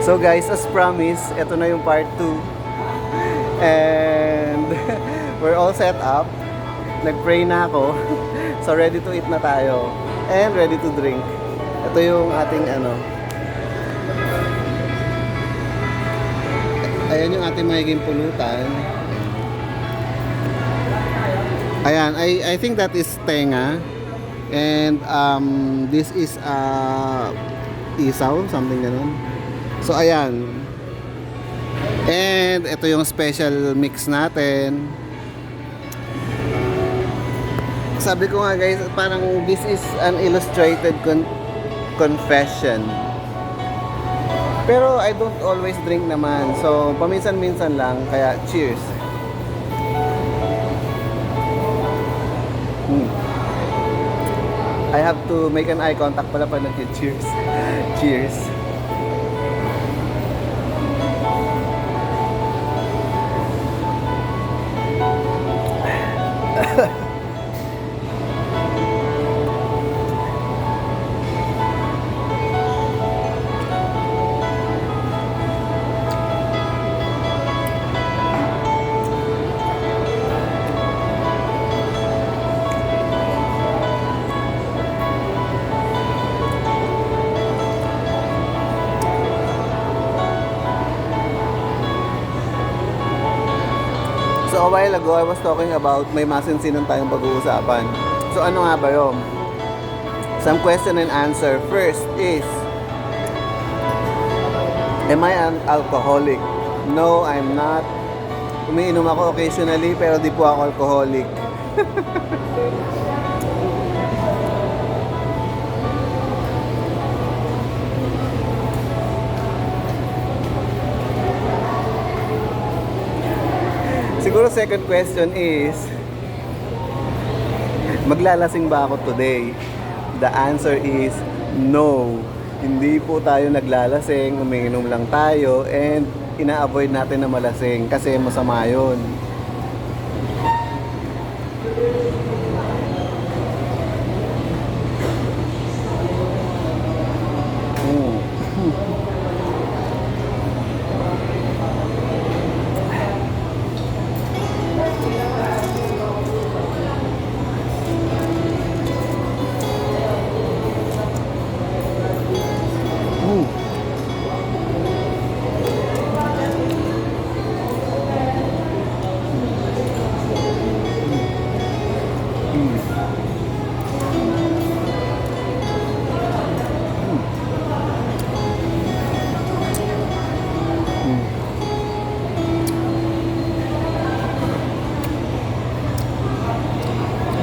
So guys, as promised, ito na yung part 2. And we're all set up. Nag-pray na ako. So ready to eat na tayo. And ready to drink. Ito yung ating ayan yung ating magiging pulutan. Ayan, I think that is tenga. And this is isaw, something ganun. So ayan. And ito yung special mix natin. Sabi ko nga guys, parang this is an illustrated confession. Pero I don't always drink naman. So paminsan-minsan lang, kaya cheers. I have to make an eye contact pala pag nag-cheers. Cheers. So a while ago, I was talking about may masinsinan tayong pag-uusapan. So ano nga ba yun? Some question and answer. First is, am I an alcoholic? No, I'm not. Umiinom ako occasionally, pero di po ako alcoholic. Siguro second question is, maglalasing ba ako today? The answer is no. Hindi po tayo naglalasing, umiinom lang tayo, and ina-avoid natin na malasing kasi masama yun.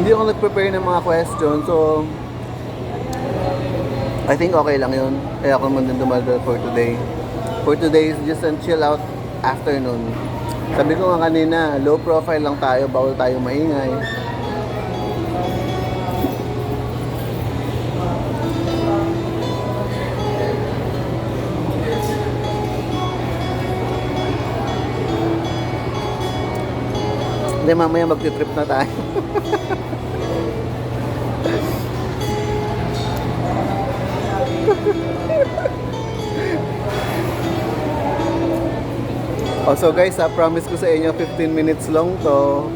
Hindi ako nag-prepare ng mga questions, so I think okay lang yun. Kaya ako naman din dumadal for today. For today is just a chill out afternoon. Sabi ko nga kanina, low profile lang tayo, bawal tayo maingay. Hindi, mamaya magti-trip na tayo. Oh, so guys, promise ko sa inyo 15 minutes long to.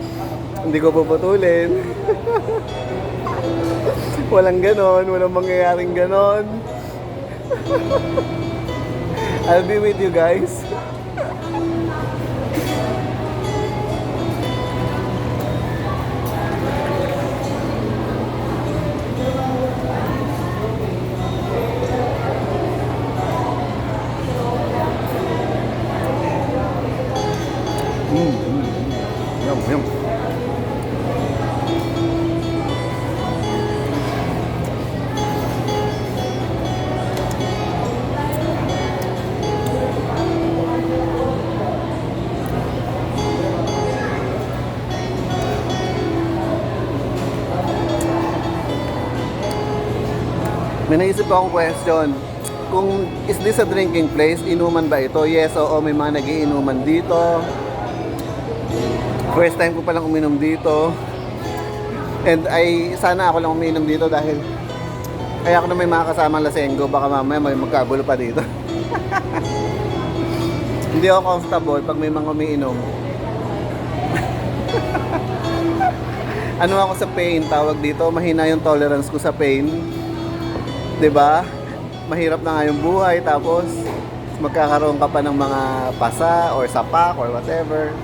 Hindi ko puputulin. Walang ganon, walang mangyayaring ganon. I'll be with you guys. Yum, yum. May naisip akong question. Kung is this a drinking place, inuman ba ito? Yes, oo, may mga nagiinuman dito. First time ko palang uminom dito. And sana ako lang uminom dito dahil kaya ako na may mga kasamang lasenggo, baka mamaya may magkagulo pa dito. Hindi ako comfortable pag may mga umiinom. Ano ako sa pain, tawag dito, mahina yung tolerance ko sa pain. 'Di ba? Mahirap na nga yung buhay, tapos magkakaroon ka pa ng mga pasa or sapak or whatever.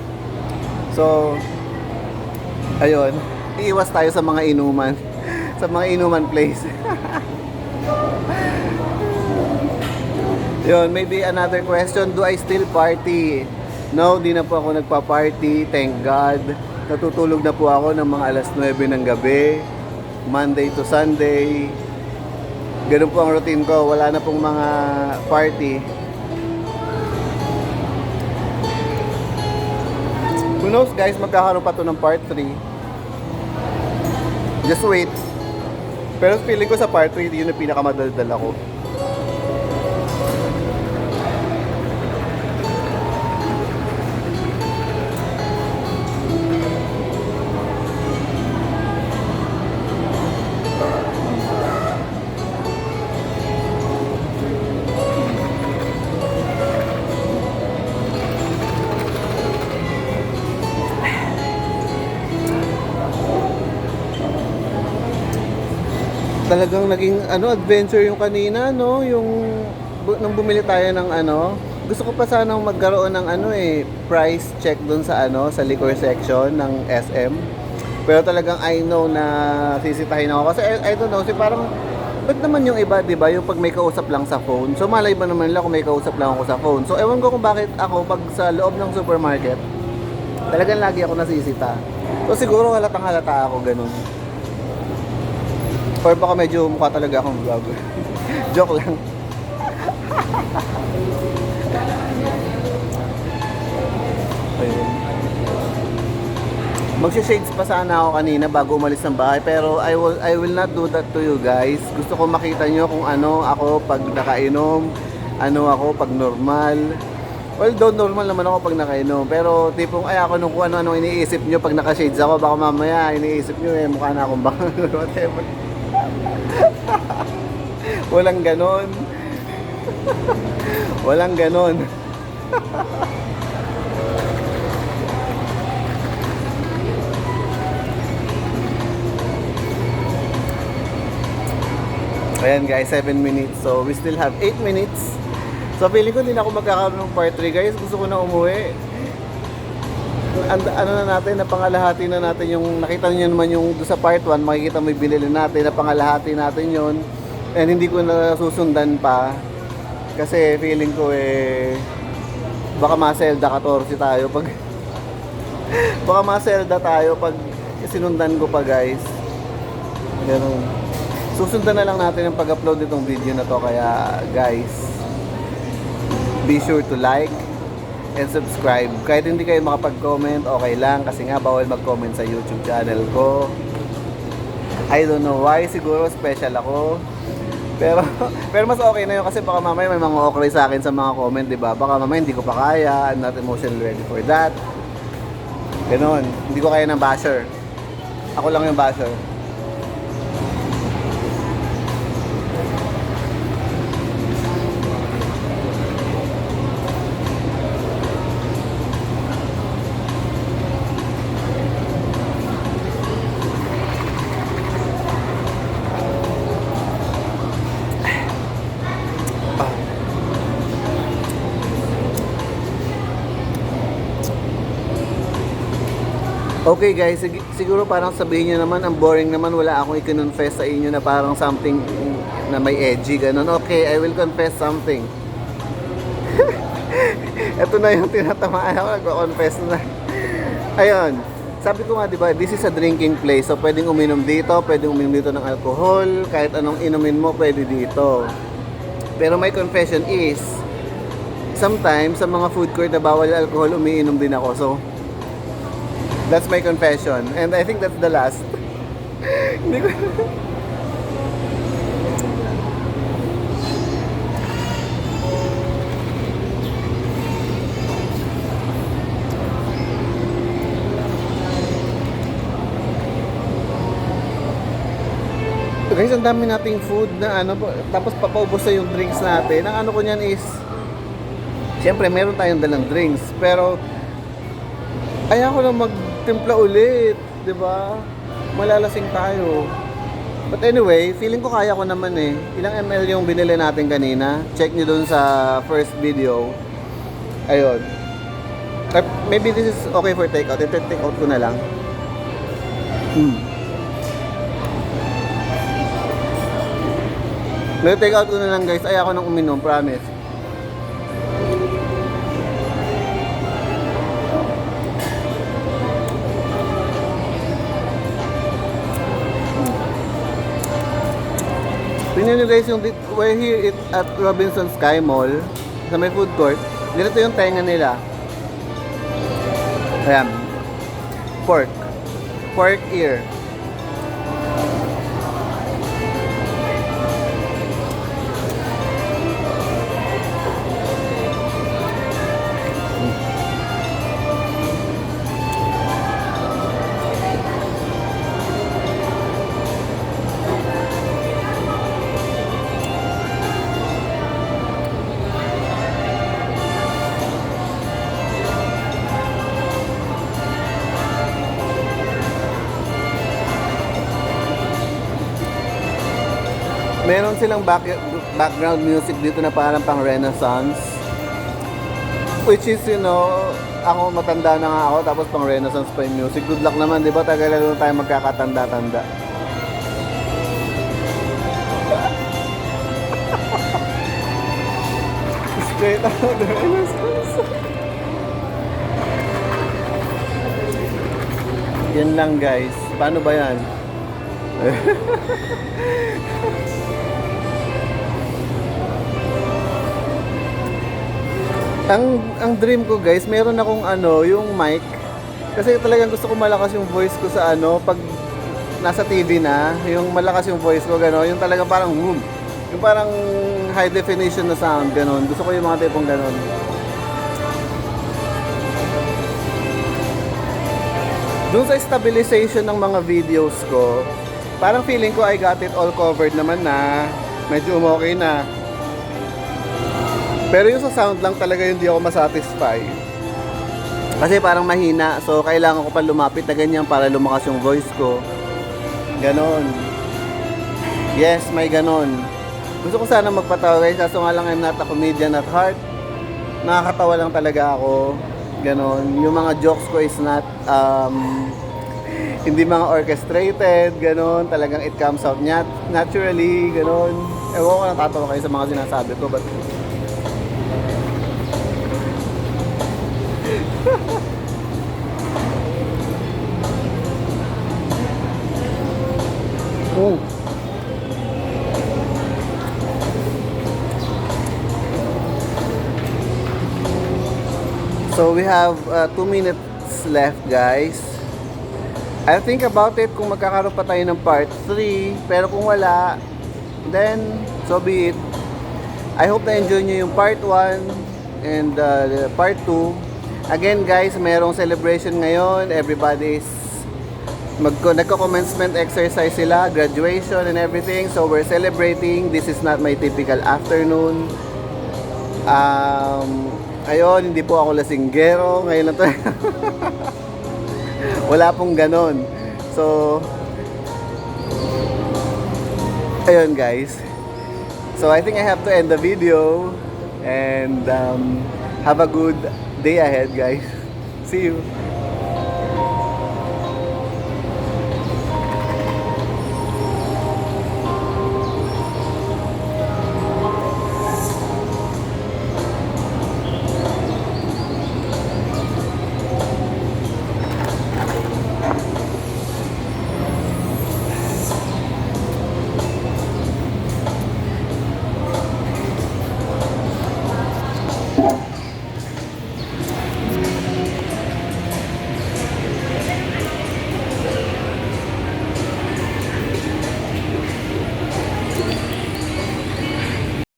So, ayun, iiwas tayo sa mga inuman. Sa mga inuman place. Yun, maybe another question, do I still party? No, di na po ako nagpa-party, thank God. Natutulog na po ako ng mga alas 9 ng gabi, Monday to Sunday. Ganun po ang routine ko, wala na pong mga party. Who knows guys, magkakaroon pa to ng part 3. Just wait. Pero feeling ko sa part 3, yun ang pinakamadaldal ako. Talagang naging adventure yung kanina, no? Yung nung bumili tayo ng gusto ko pa sanang magkaroon ng price check doon sa sa liquor section ng SM. Pero talagang I know na sisitahin ako kasi I don't know, parang ba't naman yung iba, 'di ba? Yung pag may kausap lang sa phone. So malay ba naman nila kung may kausap lang ako sa phone. So ewan ko kung bakit ako pag sa loob ng supermarket, talagang lagi ako nasisita. So siguro halatang-halata ako ganun. Or baka medyo mukha talaga akong vlogger. Joke lang. Ayun. Magsha-shades pa sana ako kanina bago umalis ng bahay, pero I will not do that to you guys. Gusto ko makita nyo kung ano ako pag nakainom, ano ako pag normal. Although normal naman ako pag nakainom, pero tipong ako nung kung ano iniisip nyo pag naka-shades ako, baka mamaya iniisip nyo mukha na akong baka whatever. Walang ganon. Walang ganon. Ayan guys, 7 minutes. So we still have 8 minutes. So feeling ko din ako magkakaroon ng part 3 guys. Gusto ko na umuwi. Napangalahati na natin yung, nakita niyo naman yung sa part 1, makikita mo yung binili natin, napangalahati natin yon. And hindi ko na susundan pa kasi feeling ko baka ma-Zelda 14 tayo pag baka ma-Zelda tayo pag sinundan ko pa guys. Ganun. Susundan na lang natin yung pag-upload nitong video na to, kaya guys, be sure to like and subscribe. Kahit hindi kayo makapag-comment, okay lang kasi nga bawal mag-comment sa YouTube channel ko. I don't know why, siguro special ako. Pero mas okay na yun kasi baka mamaya may mga okray sa akin sa mga comment, di ba? Baka mamaya hindi ko pa kaya, I'm not emotionally ready for that. Ganon, hindi ko kaya ng basher. Ako lang yung basher. Okay guys, siguro parang sabihin nyo naman, ang boring naman, wala akong i-confess sa inyo na parang something na may edgy, ganun. Okay, I will confess something. Ito na yung tinatamaan ako, nag-confess na. Ayun, sabi ko nga diba, this is a drinking place, so pwedeng uminom dito ng alcohol, kahit anong inumin mo, pwede dito. Pero my confession is, sometimes sa mga food court na bawal alcohol, umiinom din ako, so that's my confession. And I think that's the last. Hindi ko... Guys, ang dami nating food na ano, tapos papaubos na yung drinks natin. Ang ano ko niyan is, siyempre meron tayong dalang drinks, pero ayaw ko lang magtimpla ulit, di ba? Malalasing tayo. But anyway, feeling ko kaya ko naman eh. Ilang ml yung binili natin kanina? Check nyo dun sa first video. Ayun. Maybe this is okay for takeout. Take out ko na lang. Take out ko na lang guys. Ayaw ko nang uminom, promise. Tingnan nyo guys, we're here at Robinson Sky Mall sa may food court. Ganito yung tenga nila. Ayan. Pork ear. Meron silang background music dito na parang pang Renaissance. Which is, you know, ako matanda na nga ako tapos pang Renaissance pa yung music. Good luck naman, di ba? Tagal na tayo magkakatanda-tanda. Straight out of the Renaissance. Yan lang guys. Paano ba yan? Ang dream ko guys, meron akong ano, yung mic. Kasi talagang gusto ko malakas yung voice ko sa ano, pag nasa TV na, yung malakas yung voice ko gano'n, yung talagang parang boom. Yung parang high definition na sound gano'n. Gusto ko yung mga tipong gano'n. Doon sa stabilization ng mga videos ko, parang feeling ko I got it all covered naman na. Medyo okay na. Pero yung sa sound lang talaga hindi ako masatisfy. Kasi parang mahina. So kailangan ko pa lumapit na ganyan para lumakas yung voice ko. Ganon. Yes, may ganon. Gusto ko sana magpatawa guys. Kaso nga lang I'm not a comedian at heart. Nakakatawa lang talaga ako. Ganon. Yung mga jokes ko is not hindi mga orchestrated. Ganon. Talagang it comes out naturally. Ganon. Ewan ko natatawa kayo sa mga sinasabi ko. But oh. So we have 2 minutes left guys. I'll think about it kung magkakaroon pa tayo ng part 3. Pero kung wala, then so be it. I hope na enjoy nyo yung part 1 and part 2. Again guys, merong celebration ngayon. Everybody is nagko-commencement exercise sila, graduation and everything. So we're celebrating. This is not my typical afternoon. Ayun, hindi po ako lasinggero. Ngayon na to. Wala pong ganon. So ayun guys. So I think I have to end the video. And have a good day ahead guys. See you.